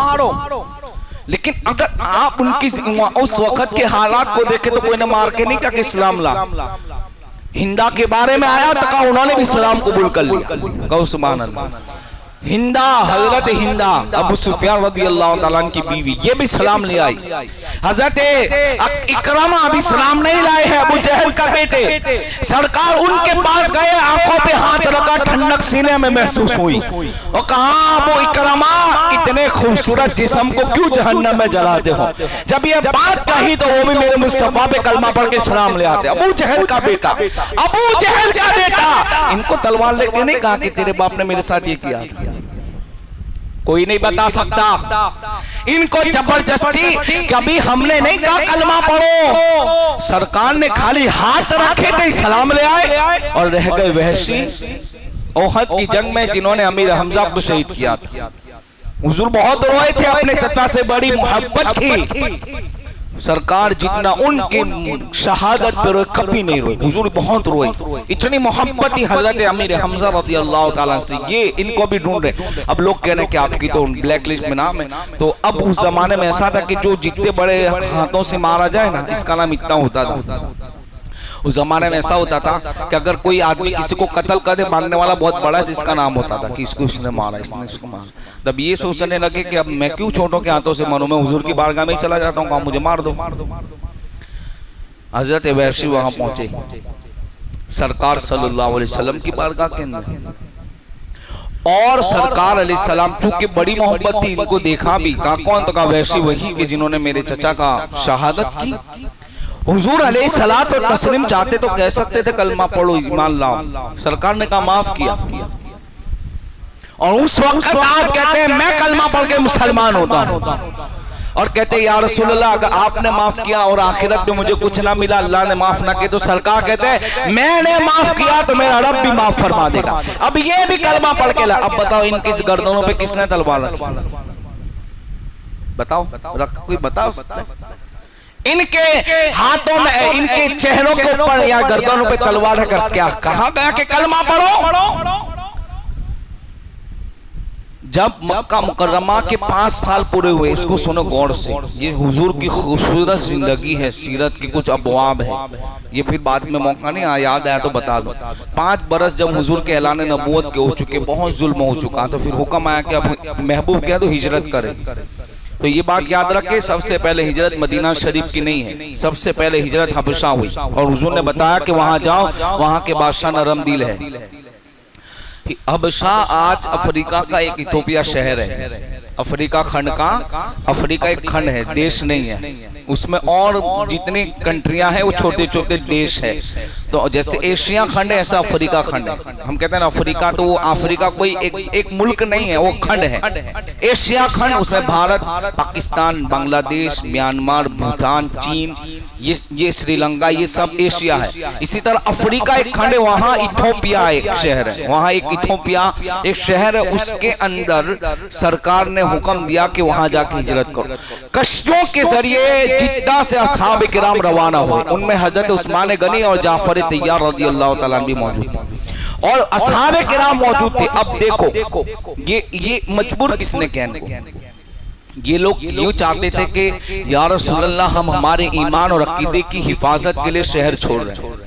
Speaker 2: लेकिन अगर आप उनकी उस वक्त के हालात को देखे तो कोई ने मार के नहीं कहा कि इस्लाम ला। हिंदा के बारे में आया तो कहा उन्होंने भी इस्लाम कबूल कर लिया। कहो सुभान अल्लाह। हिंदा, हजरत हिंदा अबू सुफियान रज़ियल्लाहु ताला अन्हु की बीवी, ये भी सलाम ले आई। हजरत इकरमा अभी सलाम नहीं लाए हैं, अबू जहल का बेटे। सरकार उनके पास गए, आंखों पे हाथ रखा, ठंडक सीने में महसूस हुई और कहा अबू इकरमा इतने खूबसूरत जिस्म को क्यों जहन्नम में जलाते हो? जब ये बात कही तो वो भी मेरे मुस्तफा पे कलमा पढ़ के सलाम ले आते। अबू जहल का बेटा, अबू जहल का बेटा, इनको तलवार लेके नहीं कहा कि तेरे बाप ने मेरे साथ ये किया। कोई नहीं बता सकता। इनको जबरदस्ती कभी हमने नहीं कहा कलमा पढ़ो, सरकार ने खाली हाथ रखे थे सलाम ले आए और रह गए वहशी ओहद की जंग में जिन्होंने अमीर हमजा को शहीद किया था। हुजूर बहुत रोए थे, अपने चचा से बड़ी मोहब्बत थी। सरकार जितना उनकी शहादत पर रोए कभी नहीं रोए, हुजूर बहुत रोए। इतनी मोहब्बत थी हजरत अमीर हमजा रज़ियल्लाहु ताला से। ये इनको भी ढूंढ रहे। अब लोग कह रहे हैं कि आपकी तो ब्लैक लिस्ट में नाम है। तो अब उस जमाने में ऐसा था कि जो जितने बड़े हाथों से मारा जाए ना, इसका नाम इतना होता था। उस जमाने में ऐसा होता था कि अगर कोई आदमी किसी को कत्ल कर दे, मारने वाला बहुत बड़ा है, जिसका नाम होता था कि इसको इसने मारा, इसने इसको मारा। तब ये सोचने लगे कि अब मैं क्यों छोटों के हाथों से मारूं, मैं हुजूर की बारगाह में ही चला जाता हूँ, मुझे मार दो। हजरत वैशी वहां पहुंचे, सरकार सल्लल्लाहु अलैहि वसल्लम की बारगाह के अंदर, और सरकार अलैहिस्सलाम चूंकि बड़ी मोहब्बत थी, इनको देखा भी, कहा कौन? तो कहा वैशी वही कि जिन्होंने मेरे चचा का शहादत की। हुजूर अलैहिस्सलात व तस्लीम चाहते तो कह सकते थे कलमा पढ़ो, ईमान लाओ। सरकार ने कहा माफ किया। और उस वक्त आप कहते हैं मैं कलमा पढ़ के मुसलमान होता हूं, और कहते हैं या रसूलल्लाह अगर आपने माफ किया और आखिरत में मुझे कुछ ना मिला, अल्लाह ने माफ ना किया, तो सरकार कहते हैं मैंने माफ किया तो मेरा रब भी माफ फरमा देगा। अब ये भी कलमा पढ़ के ला। अब बताओ इनकी गर्दनों पे किसने तलवार रखी? बताओ, कोई बता सकता है? इनके हाथों में, इनके चेहरों के ऊपर या गर्दनों पे तलवार रखकर क्या कहा गया कि कलमा पढ़ो? जब मक्का मुकर्रमा के 5 साल पूरे हुए, इसको सुनो गौर से, ये हुजूर की खूबसूरत जिंदगी है, सीरत के कुछ अबवाब है, ये फिर बाद में मौका नहीं याद आया तो बता दो। 5 बरस जब हुजूर के ऐलान नबूवत के हो चुके, बहुत जुल्म हो चुका, तो फिर हुक्म आया कि अब महबूब क्या तो हिजरत करे। तो ये बात याद रखे, सबसे पहले हिजरत मदीना शरीफ की नहीं है, सबसे पहले हिजरत हबशा हुई, और हुजूर ने बताया कि वहां जाओ, वहां के बादशाह नरम दिल है।
Speaker 1: कि हबशा आज अफ्रीका का एक इथोपिया शहर है। अफ्रीका खंड का, अफ्रीका एक खंड है, देश नहीं है। उसमें और जितनी कंट्रियां हैं वो छोटे छोटे देश है। तो जैसे एशिया खंड है ऐसा अफ्रीका खंड है। हम कहते हैं ना अफ्रीका, तो वो अफ्रीका कोई एक मुल्क नहीं है, वो खंड है। एशिया खंड, उसमें भारत, पाकिस्तान, बांग्लादेश, म्यांमार, भूटान, चीन, ये श्रीलंका, ये सब एशिया है। इसी तरह अफ्रीका एक खंड है, वहां इथोपिया एक शहर है। वहां एक इथोपिया एक शहर है, उसके अंदर सरकार ने हुक्म दिया कि वहां जाके हिजरत करो। कश्तियों के जरिए जिद्दा से असहाब किराम रवाना हुए। उनमें हजरत उस्मान गनी और जाफर तैयार रज़ी अल्लाह तआला भी मौजूद थे और असहाब किराम मौजूद थे। अब देखो ये मजबूर किसने कहने को? ये लोग यूं चाहते थे कि या रसूल अल्लाह, हम हमारे ईमान और अकीदे की हिफाजत के लिए शहर छोड़ रहे हैं,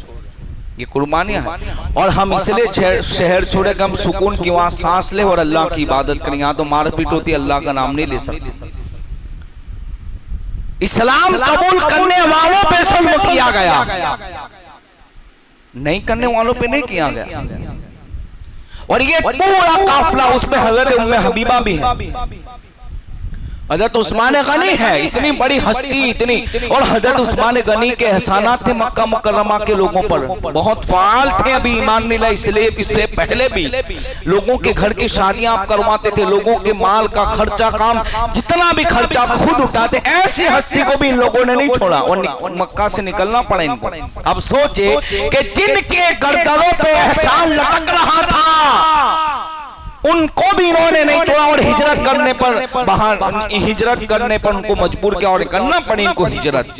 Speaker 1: ये कुर्बानियां हैं, और हम इसलिए शहर छोड़े कि हम सुकून की वहां सांस ले और अल्लाह की इबादत करें। यहाँ तो मारपीट होती, अल्लाह का नाम नहीं ले सकते। इस्लाम कबूल करने वालों पे जुल्म किया गया, नहीं करने वालों पे नहीं किया गया। और ये पूरा काफिला, उसमें हजरत उम्मे हबीबा भी है, हजरत उस्मान गनी है, इतनी बड़ी हस्ती, इतनी, और हजरत उस्मान गनी के एहसानात थे मक्का मुकर्रमा के लोगों पर, बहुत फाल थे। अभी ईमान नहीं लाए, इसलिए इससे पहले भी लोगों के घर की शादियां आप करवाते थे, लोगों के माल का खर्चा, काम जितना भी खर्चा खुद उठाते। ऐसी हस्ती को भी इन लोगों ने नहीं छोड़ा और मक्का से निकलना पड़ा इनको। अब सोचे कि जिनके गर्दनों पे एहसान लटक रहा था उनको भी इन्होंने नहीं छोड़ा और हिजरत करने पर, बाहर हिजरत करने पर उनको मजबूर किया और करना पड़ी इनको हिजरत।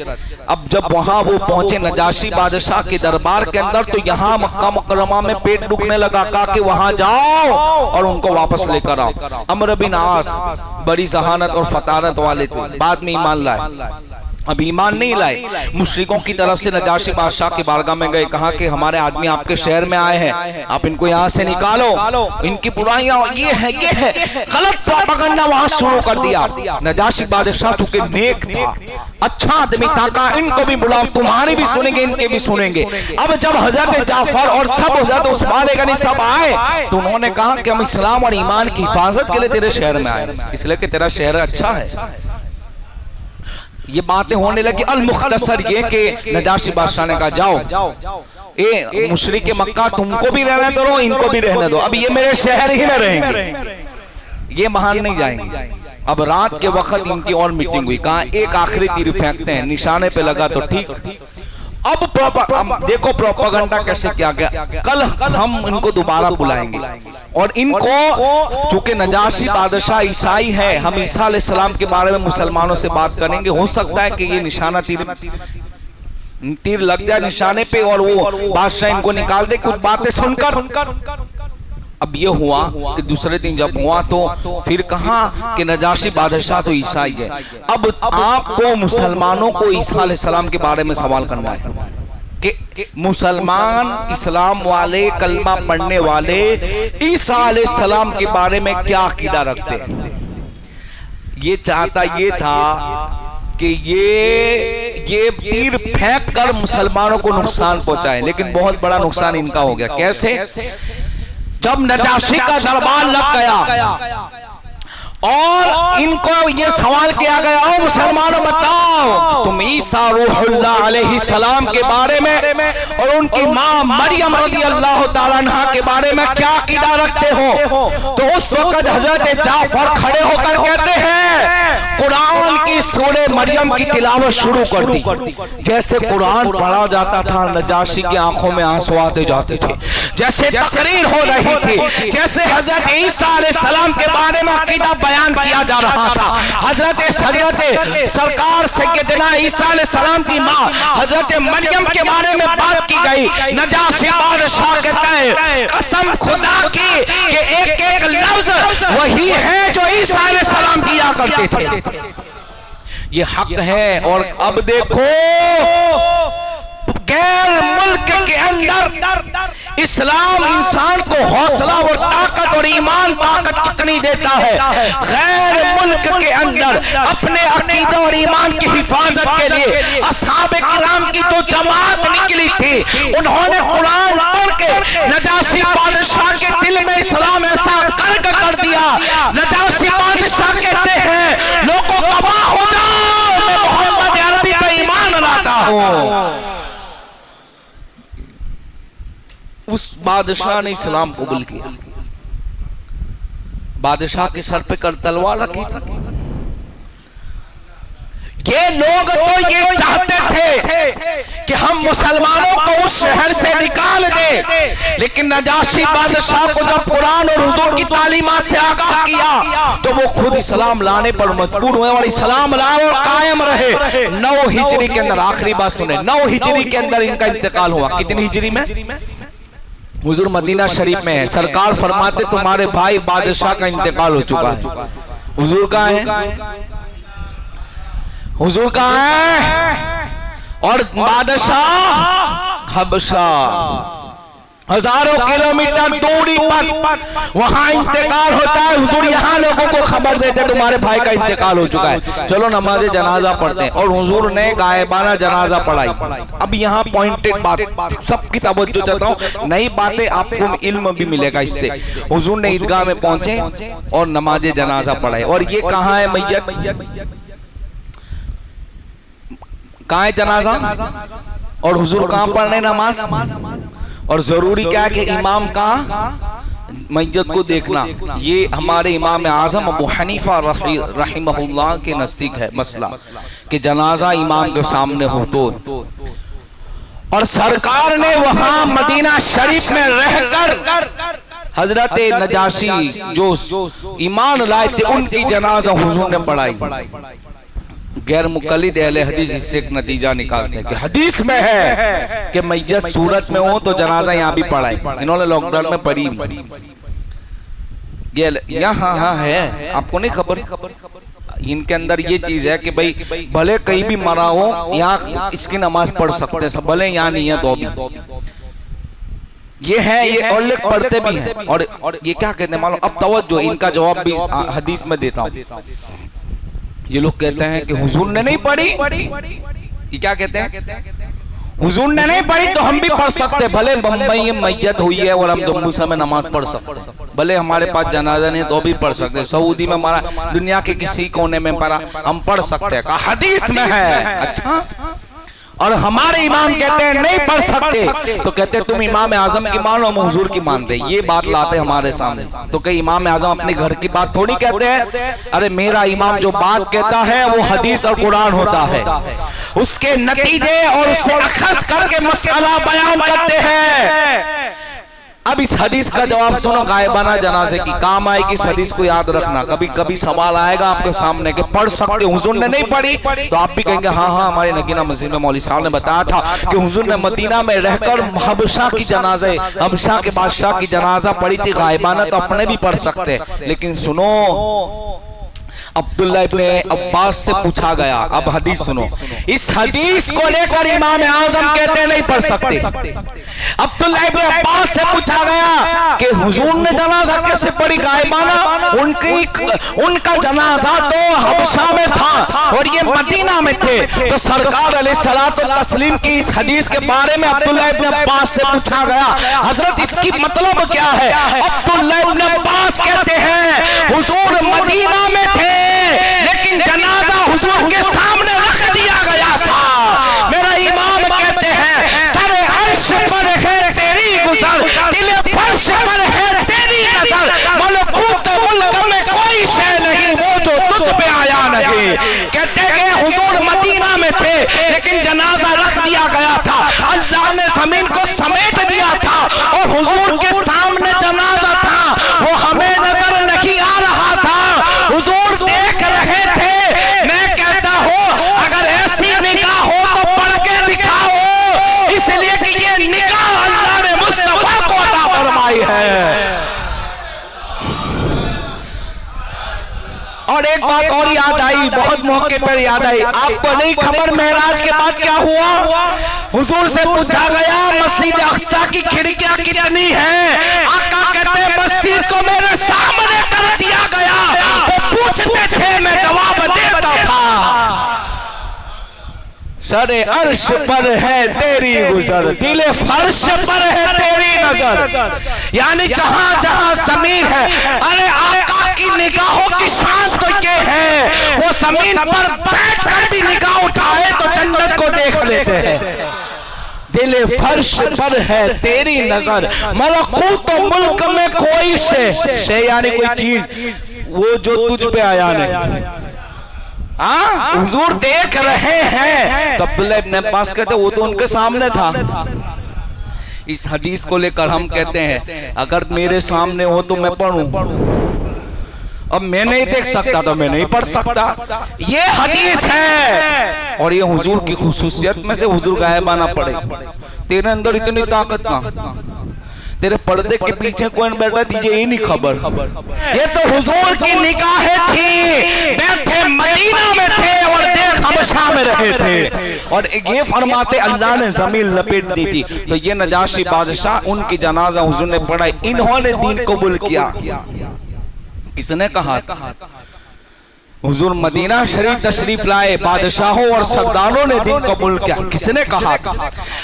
Speaker 1: अब जब वहां वो पहुंचे नजाशी बादशाह के दरबार के अंदर, तो यहाँ मक्का मुकर्रमा में पेट दुखने लगा। कहा कि वहां जाओ और उनको वापस लेकर आओ। अमर बिन आस बड़ी जहानत और फतानत वाले थे, बाद में ईमान लाए। अब ईमान नहीं लाए, मुशरिकों की तरफ से नजाशी बादशाह के बारगाह में गए, कहा कि हमारे आदमी आपके शहर में आए हैं, आप इनको यहाँ से निकालो, इनकी बुराइयां ये है, गलत प्रोपेगेंडा वहां शुरू कर दिया। नजाशी बादशाह चूंकि नेक था, अच्छा आदमी था, कहा इनको भी बुलाओ, तुम्हारी भी सुनेंगे, इनके भी सुनेंगे। अब जब हजरत जाफर और सब हजरत उस्मान गनी सब आए, तो उन्होंने कहा कि हम इस्लाम और ईमान की हिफाजत के लिए तेरे शहर में आए, इसलिए कि तेरा शहर अच्छा है। ये बातें होने लगी। अल मुख्तसर ये कि नजाशी बादशाह ने कहा जाओ ए मुशरिक मक्का, तुमको भी रहने दो, इनको भी रहने दो, अब ये मेरे शहर ही में रहेंगे, ये महान नहीं जाएंगे। अब रात के वक्त इनकी और मीटिंग हुई, कहा एक आखिरी तीर फेंकते हैं, निशाने पे लगा तो ठीक। अब देखो प्रोपेगेंडा कैसे किया गया। कल हम इनको दोबारा बुलाएंगे और इनको, चूंकि नजाशी बादशाह ईसाई है, हम ईसा अलैहिस्सलाम के बारे में मुसलमानों से बात करेंगे। हो सकता है कि ये निशाना तीर लग जाए निशाने पे और वो बादशाह इनको निकाल दे कुछ बातें सुनकर। अब ये हुआ कि दूसरे दिन जब हुआ तो फिर कहा कि नजाशी बादशाह तो ईसाई है, अब आपको मुसलमानों को ईसा अलैहिस्सलाम के बारे में सवाल करना है कि मुसलमान इस्लाम वाले, कलमा पढ़ने वाले ईसा अलैहिस्सलाम के बारे में क्या अकीदा रखते हैं। ये चाहता ये था कि ये तीर फेंक कर मुसलमानों को नुकसान पहुंचाए, लेकिन बहुत बड़ा नुकसान इनका हो गया। कैसे? जब नजाशी का दरबार लग गया और इनको ये सवाल किया गया, ओ मुसलमानों बताओ तुम ईसा रूहुल्लाह अलैहिस्सलाम के बारे में और उनकी मां मरियम रज़ी अल्लाह ताला अन्हा के बारे में क्या अकीदा रखते हो? तो उस वक्त हजरत जाफर खड़े होकर कहते हैं कुरान की सूरे मरियम की तिलावत शुरू कर दी। जैसे कुरान पढ़ा जाता था, नजाशी की आंखों में आंसू आते जाते थे, जैसे तकरीर हो रही थी, जैसे हजरत ईसा अलैहिस्सलाम के बारे में अकीदा बयान किया जा रहा था। हजरत सरकार सैयदना ईसा अलैहिस्सलाम की मां हजरत मरियम के बारे में बात की गई। नजाशी बादशाह कहता है कसम खुदा की कि एक एक लफ्ज वही है जो ईसा अलैहिस्सलाम किया करते थे, ये हक है। और अब देखो गैर मुल्क के अंदर
Speaker 2: इस्लाम इंसान को हौसला और ताकत और ईमान ताकत कितनी देता है। गैर मुल्क के अंदर अपने अकीदा और ईमान की हिफाजत के लिए असहाबे किराम की जो जमात निकली थी, उन्होंने कुरान पढ़ के नजाशी बादशाह के दिल में इस्लाम ऐसा कर दिया। नजाशी बादशाह कहते हैं लोगों तबाह हो जाओ, मैं मोहम्मद अरबी पे ईमान लाता हूं। उस बादशाह ने इस्लाम कबूल किया। बादशाह के सर पे कर तलवार रखी थी। ये लोग तो ये चाहते थे कि हम मुसलमानों को उस शहर से निकाल दे, लेकिन नजाशी बादशाह को जब कुरान और हुजूर की तालीमात से आगाह किया तो वो खुद इस्लाम लाने पर मजबूर हुए और इस्लाम लाए और कायम रहे। 9 हिजरी के अंदर, आखिरी बात सुने, 9 हिजरी के अंदर इनका इंतकाल हुआ। कितनी हिजरी में? हुजूर मदीना शरीफ में है। सरकार फरमाते तुम्हारे भाई बादशाह का इंतकाल हो चुका है। हुजूर कहाँ है? हुजूर कहाँ है? और बादशाह हबशा, हजारों किलोमीटर दूरी पर वहां इंतकाल होता है। हुजूर यहाँ लोगों को खबर देते तुम्हारे भाई का इंतकाल हो चुका है, चलो नमाज जनाजा पढ़ते हैं। और हुजूर ने गायबाना जनाजा पढ़ाई। अब यहाँ पॉइंटेड बात, सबकी तवज्जो चाहता हूँ, नई बातें आपको इल्म भी मिलेगा इससे। हुजूर ने ईदगाह में पहुंचे और नमाज जनाजा पढ़ाई। और ये कहाँ है मैयत? कहाँ है जनाजा? और हुजूर कहाँ पढ़ रहे नमाज? और जरूरी क्या है कि इमाम का मैयत को देखना। ये हमारे इमाम आजम अबू हनीफा रहिमहुल्लाह के नजदीक है मसला कि जनाजा इमाम के सामने हो तो। और सरकार ने वहां मदीना शरीफ में रहकर हजरत नजाशी जो ईमान लाए थे उनकी जनाजा हुजूर ने पढ़ाई। गैर मुकल्लिद अहले हदीस इससे एक नतीजा निकालते हैं कि हदीस में है कि मैयत सूरत में हो तो जनाजा यहाँ भी पढ़ाई। इन्होंने लॉकडाउन में पढ़ी। यहाँ है, आपको नहीं खबर? इनके अंदर ये चीज है कि भाई भले कहीं भी मरा हो यहाँ इसकी नमाज पढ़ सकते हैं, भले यहाँ नहीं है तो भी ये है। ये और लोग पढ़ते भी हैं। और ये क्या कहते हैं मालूम? अब तवज्जो, इनका जवाब भी हदीस में देता हूँ। ये लोग कहते हैं कि हुजूर ने नहीं पढ़ी। ये क्या कहते हैं? हुजूर ने नहीं पढ़ी तो हम भी पढ़ सकते। भले बम्बई में मैयत हुई है और हम जम्मू से में नमाज पढ़ सकते, भले हमारे पास जनाजा नहीं तो भी पढ़ सकते। सऊदी में हमारा, दुनिया के किसी कोने में पढ़ा, हम पढ़ सकते हैं। हदीस में है। अच्छा, और हमारे इमाम कहते हैं नहीं पढ़ सकते, तो कहते हैं तुम इमाम आजम की मानो, हम हुजूर की मानते। ये बात लाते हमारे सामने। तो कई इमाम आजम अपने घर की बात थोड़ी कहते हैं। अरे मेरा इमाम जो बात कहता है वो हदीस और कुरान होता है, उसके नतीजे और उससे अखज़ करके मसला बयान करते हैं। अब इस हदीस का जवाब सुनो, गायबाना जनाजे की काम आएगी। इस हदीस को याद रखना, कभी कभी सवाल आएगा आपके सामने कि पढ़ सकते, हुजूर ने नहीं पढ़ी, तो आप भी कहेंगे हाँ हाँ हमारे नगीना मस्जिद में मौलवी साहब ने बताया था कि हुजूर ने मदीना में रहकर हबशा की जनाजे, हबशा के बादशाह की जनाजा पढ़ी थी गायबाना, तो अपने भी पढ़ सकते। लेकिन सुनो, अब्दुल्लाह इब्ने अब्बास से पूछा गया। अब हदीस सुनो, इस हदीस को लेकर इमाम आजम कहते नहीं पढ़ सकते। अब्दुल्लाह इब्ने अब्बास से पूछा गया कि हुजूर ने जनाजा कैसे पढ़ी गायबाना? उनका जनाजा तो हबशा में था और ये मदीना में थे। तो सरकार अलैहिस्सलातु तस्लीम की इस हदीस के बारे में अब्दुल्लाह इब्ने अब्बास से पूछा गया, हजरत इसकी मतलब क्या है? अब्दुल्लाह इब्ने अब्बास कहते हैं हुजूर मदीना में थे लेकिन जनाजा हुजूर के सामने रख दिया गया था। मेरा इमाम कहते हैं सरे अर्श पर है तेरी गुज़र, दिले फर्श पर है तेरी नजर, मलकूत मुल्क में कोई शय नहीं वो जो तुझ पे आया नहीं। कहते हैं हुजूर मदीना में थे लेकिन जनाजा रख दिया गया था, अल्लाह ने जमीन को समेट दिया था और हुजूर के सामने जनाजा था, वो हमें नजर नहीं आ रहा था, हुजूर देख रहे थे। मैं कहता हूँ अगर ऐसी निगाह हो तो पढ़ के दिखाओ, इसलिए कि ये निगाह अल्लाह ने मुस्तफा को अता फरमाई है। और एक बात और याद आई, बहुत मौके पर याद आई। आपको नहीं खबर मेराज के बाद क्या हुआ? हुजूर से पूछा गया मस्जिद अक्सा की खिड़कियां कितनी हैं? आका कहते हैं मस्जिद को मेरे सामने कर दिया गया। वो पूछते थे मैं जवाब देता था। सरे अर्श पर है तेरी गुजर, दिले फर्श पर है तेरी नजर। यानी जहां जहां ज़मीन है, अरे आका की निगाहों की शान तो ये है, वो ज़मीन पर बैठकर भी निगाह उठाए तो जन्नत को देख लेते हैं। दिले फर्श पर है तेरी नजर, मलकूत तो मुल्क में कोई शे यानी कोई चीज वो जो तुझ पे आया नहीं। हुजूर देख रहे हैं। तो अब्दुल्लाह इब्न अब्बास कहते वो तो उनके सामने था। इस हदीस को लेकर हम कहते हैं अगर मेरे सामने हो तो मैं पढ़ूं, अब मैं नहीं देख सकता तो मैं नहीं पढ़ सकता। ये हदीस है और ये हुजूर की खुसूसियत में से हुजूर गायबाना पड़े। तेरे अंदर इतनी ताकत ना, तेरे पर्दे के पीछे कौन बैठा तुझे ही नहीं खबर। ये तो हुजूर की निगाहें थी, बैठे मदीना में थे और देख हबशा में रहे थे। और ये फरमाते अल्लाह ने जमीन लपेट दी थी। तो ये नजाशी बादशाह, उनकी जनाजा हुजूर ने पढ़ा, इन्होंने दीन कबूल किया। किसने कहा? हुजूर मदीना शरीफ तशरीफ लाए, बादशाहों और सरदारों ने दीन कबूल किया। किसने कहा?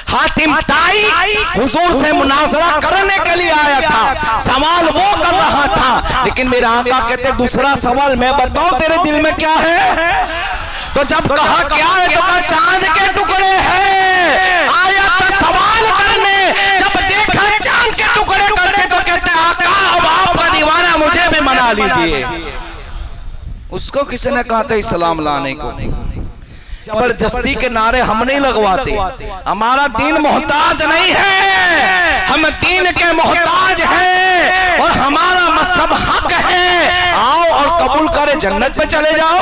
Speaker 2: हातिम ताई हुजूर से मुनाजरा करने के लिए आया था, सवाल वो कर रहा था। लेकिन मेरे आका कहते दूसरा सवाल मैं बताऊं तेरे दिल में क्या है? तो जब कहा क्या है तो कहा चांद के टुकड़े हैं। आया था सवाल करने, जब देखा चांद के टुकड़े करते तो कहते आका अब आपका दीवाना मुझे भी मना लीजिए। उसको किसी ने कहा था इस्लाम लाने को। जबरदस्ती के नारे हम नहीं लगवाते, हमारा दीन मोहताज नहीं है, हम दीन के मोहताज हैं और हमारा मजहब हक है। आओ और कबूल करे, जन्नत पे चले जाओ।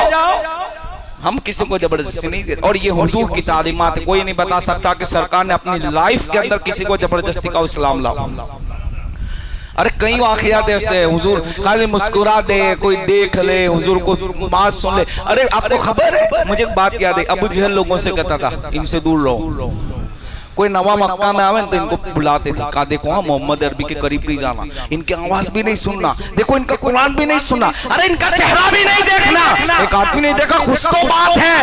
Speaker 2: हम किसी को जबरदस्ती नहीं देते। और ये हुजूर की तालीमात, कोई नहीं बता सकता कि सरकार ने अपनी लाइफ के अंदर किसी को जबरदस्ती का इस्लाम लाओ। अरे कई वाकयात ऐसे हुजूर खाली मुस्कुरा दे, कोई देख ले, हुजूर को बात सुन ले। अरे आपको खबर है, मुझे एक बात याद है, अबू जहल लोगों से कहता था इनसे दूर रहो। कोई नवा मक्का में आवे तो इनको बुलाते थे, कहा देखो हाँ मोहम्मद अरबी के करीब नहीं जाना, इनकी आवाज भी नहीं सुनना, देखो इनका कुरान भी नहीं सुनना, अरे इनका चेहरा भी नहीं देखना। एक आदमी नहीं देखा, कुछ तो बात है।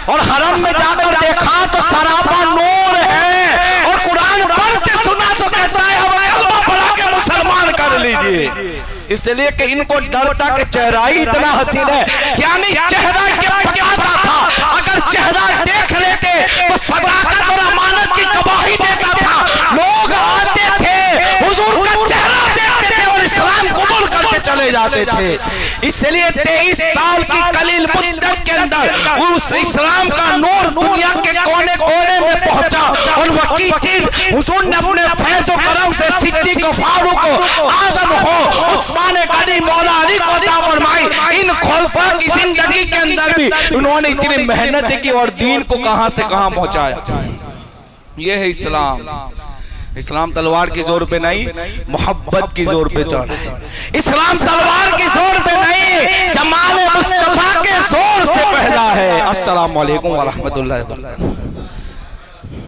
Speaker 2: और हरम में जाकर देखा तो सरापा नूर है, और कुरान पढ़ते सुना तो कहता है अब कलमा पढ़ा के मुसलमान कर लीजिए। इसलिए कि इनको डरता के चेहरा ही इतना हसीन है, यानी चेहरा के पकाता था। अगर चेहरा देख लेते तो सदाकत और अमानत की गवाही देता था। लोग आते थे हुजूर का चेहरा देखते थे और इस्लाम कबूल करके चले जाते थे। इसलिए 23 साल की कलील मुद्दत के अंदर उस इस्लाम का नूर दुनिया के कोने कोने में पहुंचा। और वही चीज हुजूर ने अपने फैज़ और करम से सिद्दीक़ फारूक आज़म हो, उस्मान गनी, मौला अली को अता फरमाई। इन खुलफा की जिंदगी के अंदर भी उन्होंने इतनी मेहनत की और दीन को कहां से कहां पहुंचाया। ये है इस्लाम। इस्लाम तलवार की जोर पे नहीं, मोहब्बत की जोर पे चढ़ा है। इस्लाम तलवार की जोर पे नहीं, जमाल मुस्तफा के जोर से पहला है। अस्सलाम वालेकुम व रहमतुल्लाहि व बरकातहू।